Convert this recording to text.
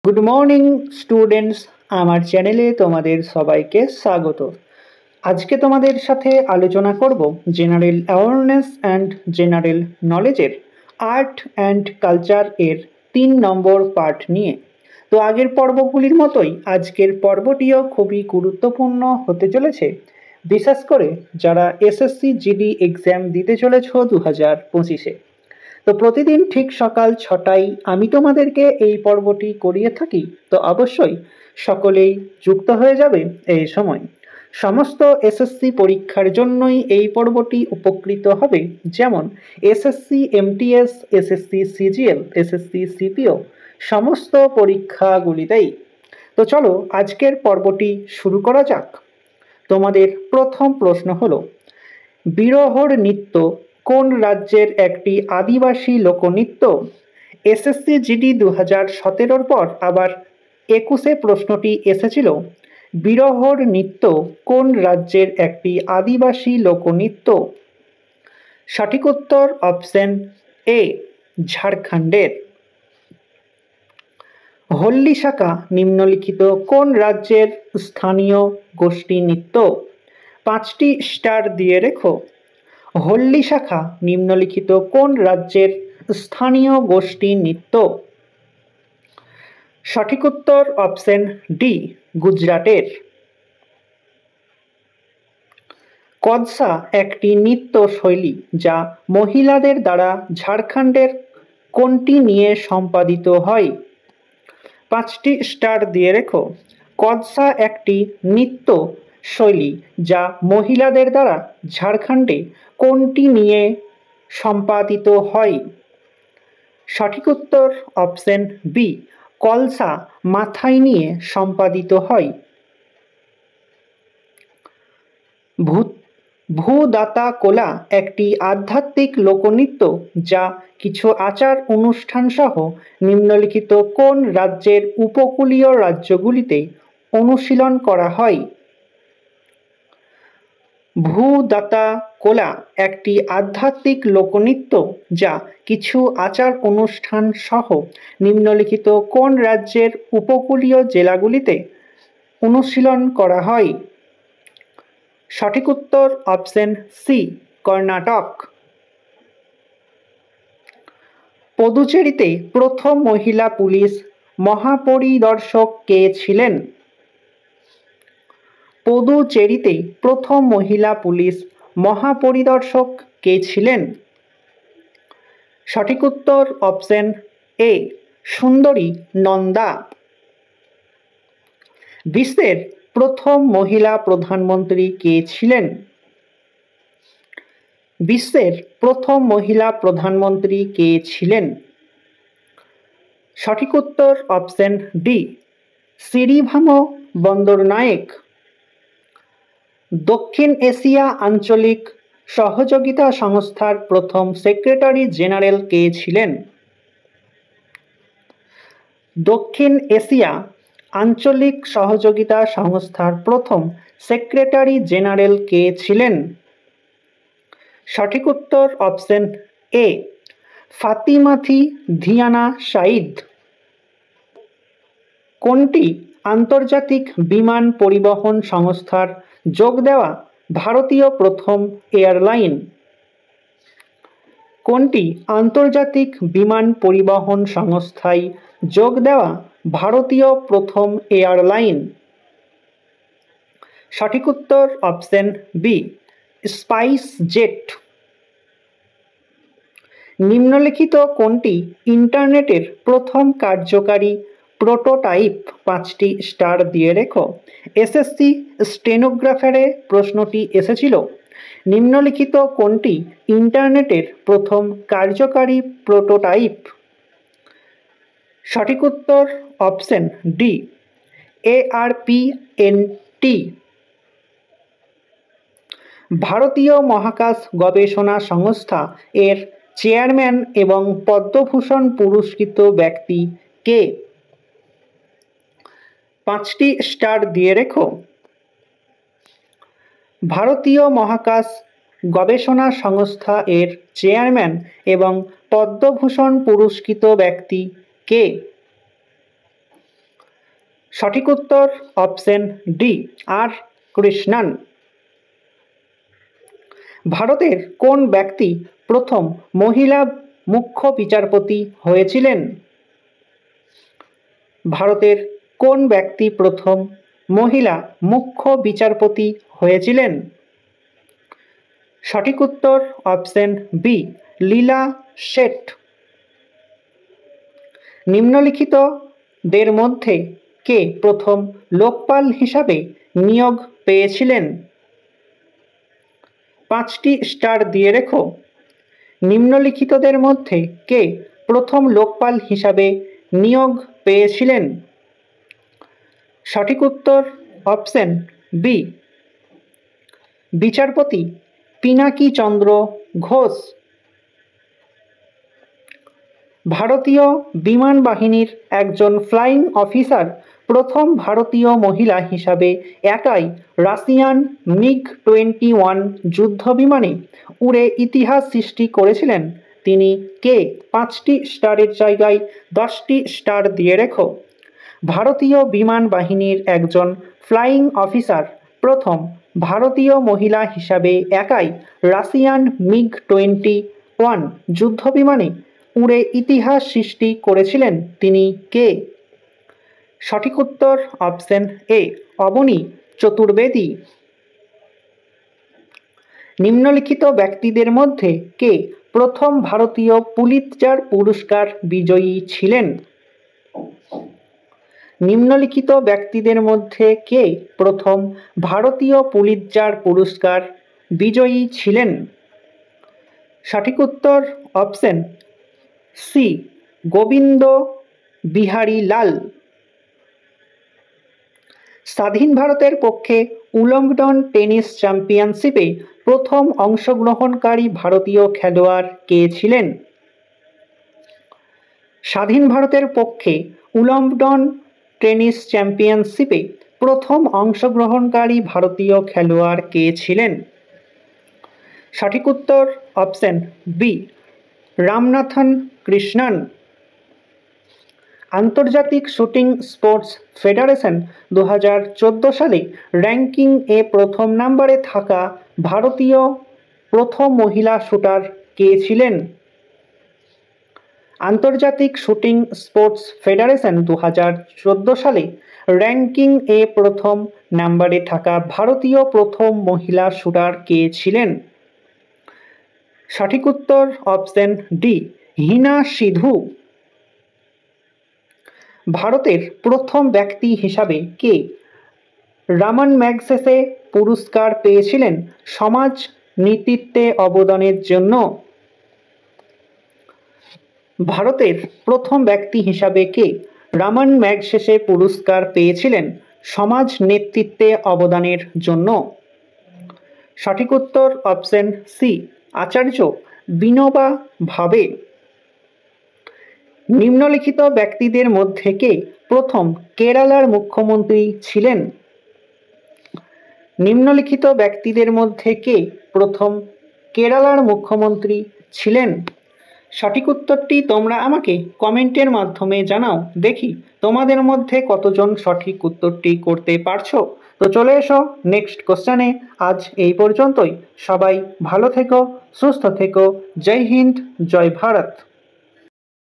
Good morning students, আমার চ্যানেলে তোমাদের সবাইকে স্বাগত। আজকে তোমাদের সাথে আলোচনা করব জেনারেল অ্যাওয়ারনেস অ্যান্ড জেনারেল নলেজের আর্ট অ্যান্ড কালচার এর 3 নম্বর পার্ট নিয়ে। তো আগের পর্বগুলির মতোই আজকের পর্বটিও খুবই গুরুত্বপূর্ণ হতে চলেছে, বিশেষ করে যারা এসএসসি জিডি এক্সাম দিতে চলেছ 2025-এ। তো প্রতিদিন ঠিক সকাল 6টায় আমি তোমাদেরকে এই পর্বটি করিয়ে থাকি, তো অবশ্যই সকলেই যুক্ত হয়ে যাবে এই সময়। সমস্ত এসএসসি পরীক্ষার জন্যই এই পর্বটি উপকৃত হবে, যেমন SSC MTS, SSC CGL, SSC CPO সমস্ত পরীক্ষাগুলিতেই। তো চলো আজকের পর্বটি শুরু করা যাক। তোমাদের প্রথম প্রশ্ন হলো, বিরহর নৃত্য কোন রাজ্যের একটি আদিবাসী লোকনৃত্য? এসএসসি জিডি 2017-র পর আবার 21-এ প্রশ্নটি এসেছিল, বিরহর নৃত্য কোন রাজ্যের একটি আদিবাসী লোকনৃত্য? সঠিক উত্তর অপশন এ, ঝাড়খণ্ডের। হল্লি শাখা নিম্নলিখিত কোন রাজ্যের স্থানীয় গোষ্ঠী নৃত্য? 5টি স্টার দিয়ে রেখো। হল্লি শাখা নিম্নলিখিত কোন রাজ্যের স্থানীয় গোষ্ঠী নৃত্য? সঠিক উত্তর অপশন ডি, গুজরাটের। কদসা একটি নৃত্য শৈলী যা মহিলাদের দ্বারা ঝাড়খণ্ডের কোনটি নিয়ে সম্পাদিত হয়? 5টি স্টার দিয়ে রেখো। কদসা একটি নৃত্য শৈলী যা মহিলাদের দ্বারা ঝাড়খণ্ডে কোনটি নিয়ে সম্পাদিত হয়? সঠিক উত্তর অপশন বি, কলসা মাথায় নিয়ে সম্পাদিত হয়। ভূদাতা কোলা একটি আধ্যাত্মিক লোকনৃত্য যা কিছু আচার অনুষ্ঠান সহ নিম্নলিখিত কোন রাজ্যের উপকূলীয় রাজ্যগুলিতে অনুশীলন করা হয়? ভূদাতা কোলা একটি আধ্যাত্মিক লোকনৃত্য যা কিছু আচার অনুষ্ঠান সহ নিম্নলিখিত কোন রাজ্যের উপকূলীয় জেলাগুলিতে অনুশীলন করা হয়? সঠিক উত্তর অপশন সি, কর্ণাটক। পুদুচেরিতে প্রথম মহিলা পুলিশ মহাপরিদর্শক কে ছিলেন? পুদুচেরিতে প্রথম মহিলা পুলিশ মহাপরিদর্শক কে ছিলেন? সঠিক উত্তর অপশন এ, সুন্দরী নন্দা। বিশ্বের প্রথম মহিলা প্রধানমন্ত্রী কে ছিলেন? বিশ্বের প্রথম মহিলা প্রধানমন্ত্রী কে ছিলেন? সঠিক উত্তর অপশন ডি, শ্রীভানু বন্দরনায়েক। দক্ষিণ এশিয়া আঞ্চলিক সহযোগিতা সংস্থার প্রথম সেক্রেটারি জেনারেল কে ছিলেন? দক্ষিণ এশিয়া আঞ্চলিক সহযোগিতা সংস্থার প্রথম সেক্রেটারি জেনারেল কে ছিলেন? সঠিক উত্তর অপশন এ, ফাতিমাথি ধিয়ানা সাইদ। কোনটি আন্তর্জাতিক বিমান পরিবহন সংস্থার যোগ দেওয়া ভারতীয় প্রথম এয়ারলাইন? কোনটি আন্তর্জাতিক বিমান পরিবহন সংস্থায় যোগ দেওয়া ভারতীয় প্রথম এয়ারলাইন? সঠিক উত্তর অপশন বি, স্পাইস জেট। নিম্নলিখিত কোনটি ইন্টারনেটের প্রথম কার্যকারী প্রোটোটাইপ? 5টি স্টার দিয়ে রেখো। এসএসসি স্টেনোগ্রাফারে প্রশ্নটি এসেছিল, নিম্নলিখিত কোনটি ইন্টারনেটের প্রথম কার্যকারী প্রোটোটাইপ? সঠিক উত্তর অপশন ডি, ARPNT। ভারতীয় মহাকাশ গবেষণা সংস্থা এর চেয়ারম্যান এবং পদ্মভূষণ পুরস্কৃত ব্যক্তি কে? 5টি স্টার দিয়ে রেখো। ভারতীয় মহাকাশ গবেষণা সংস্থা এর চেয়ারম্যান এবং পদ্মভূষণ পুরস্কৃত ব্যক্তি কে? সঠিক উত্তর অপশন ডি আর কৃষ্ণন। ভারতের কোন ব্যক্তি প্রথম মহিলা মুখ্য বিচারপতি হয়েছিলেন? ভারতের কোন ব্যক্তি প্রথম মহিলা মুখ্য বিচারপতি হয়েছিলেন? সঠিক উত্তর অপশন বি লীলা শেঠ। নিম্নলিখিতদের মধ্যে কে প্রথম লোকপাল হিসাবে নিয়োগ পেয়েছিলেন? 5টি স্টার দিয়ে রেখো। নিম্নলিখিতদের মধ্যে কে প্রথম লোকপাল হিসাবে নিয়োগ পেয়েছিলেন? সঠিক উত্তর অপশন বি বিচারপতি পিনাকি চন্দ্র ঘোষ। ভারতীয় বিমান বাহিনীর একজন ফ্লাইং অফিসার প্রথম ভারতীয় মহিলা হিসাবে একাই রাশিয়ান MiG-21 যুদ্ধ বিমানে উড়ে ইতিহাস সৃষ্টি করেছিলেন। তিনি কে? 5টি স্টারের জায়গায় 10টি স্টার দিয়ে রেখো। ভারতীয় বিমান বাহিনীর একজন ফ্লাইং অফিসার প্রথম ভারতীয় মহিলা হিসাবে একাই রাশিয়ান MiG-21 যুদ্ধ বিমানে উড়ে ইতিহাস সৃষ্টি করেছিলেন। তিনি কে? সঠিক উত্তর অপশন এ অবনী চতুর্বেদী। নিম্নলিখিত ব্যক্তিদের মধ্যে কে প্রথম ভারতীয় পুলিৎজার পুরস্কার বিজয়ী ছিলেন? নিম্নলিখিত ব্যক্তিদের মধ্যে কে প্রথম ভারতীয় পুলিৎজার পুরস্কার বিজয়ী ছিলেন? সঠিক উত্তর অপশন সি গোবিন্দ বিহারী লাল। স্বাধীন ভারতের পক্ষে উইম্বলডন টেনিস চ্যাম্পিয়নশিপে প্রথম অংশগ্রহণকারী ভারতীয় খেলোয়াড় কে ছিলেন? স্বাধীন ভারতের পক্ষে উইম্বলডন টেনিস চ্যাম্পিয়নশিপে প্রথম অংশগ্রহণকারী ভারতীয় খেলোয়াড় কে ছিলেন? সঠিক উত্তর অপশন বি রামনাথন কৃষ্ণন। আন্তর্জাতিক শুটিং স্পোর্টস ফেডারেশন 2014 সালে র্যাঙ্কিং এ প্রথম নম্বরে থাকা ভারতীয় প্রথম মহিলা শুটার কে ছিলেন? আন্তর্জাতিক শুটিং স্পোর্টস ফেডারেশন 2014 সালে র্যাঙ্কিং এ প্রথম নম্বরে থাকা ভারতীয় প্রথম মহিলা শুটার কে ছিলেন? সঠিক উত্তর অপশন ডি হিনা সিধু। ভারতের প্রথম ব্যক্তি হিসাবে কে রামন ম্যাগসেসে পুরস্কার পেয়েছিলেন সমাজ নেতৃত্বে অবদানের জন্য? ভারতের প্রথম ব্যক্তি হিসাবে কে রামন ম্যাগসেসে পুরস্কার পেয়েছিলেন সমাজ নেতৃত্বে অবদানের জন্য? সঠিক উত্তর অপশন সি আচার্য বিনোবা ভাবে। নিম্নলিখিত ব্যক্তিদের মধ্যে কে প্রথম কেরালার মুখ্যমন্ত্রী ছিলেন? নিম্নলিখিত ব্যক্তিদের মধ্যে কে প্রথম কেরালার মুখ্যমন্ত্রী ছিলেন? সঠিক উত্তরটি তোমরা আমাকে কমেন্টের মাধ্যমে জানাও, দেখি তোমাদের মধ্যে কতজন সঠিক উত্তরটি করতে পারছো। তো চলে এসো নেক্সট কোশ্চেনে। আজ এই পর্যন্তই। সবাই ভালো থেকো, সুস্থ থেকো। জয় হিন্দ, জয় ভারত।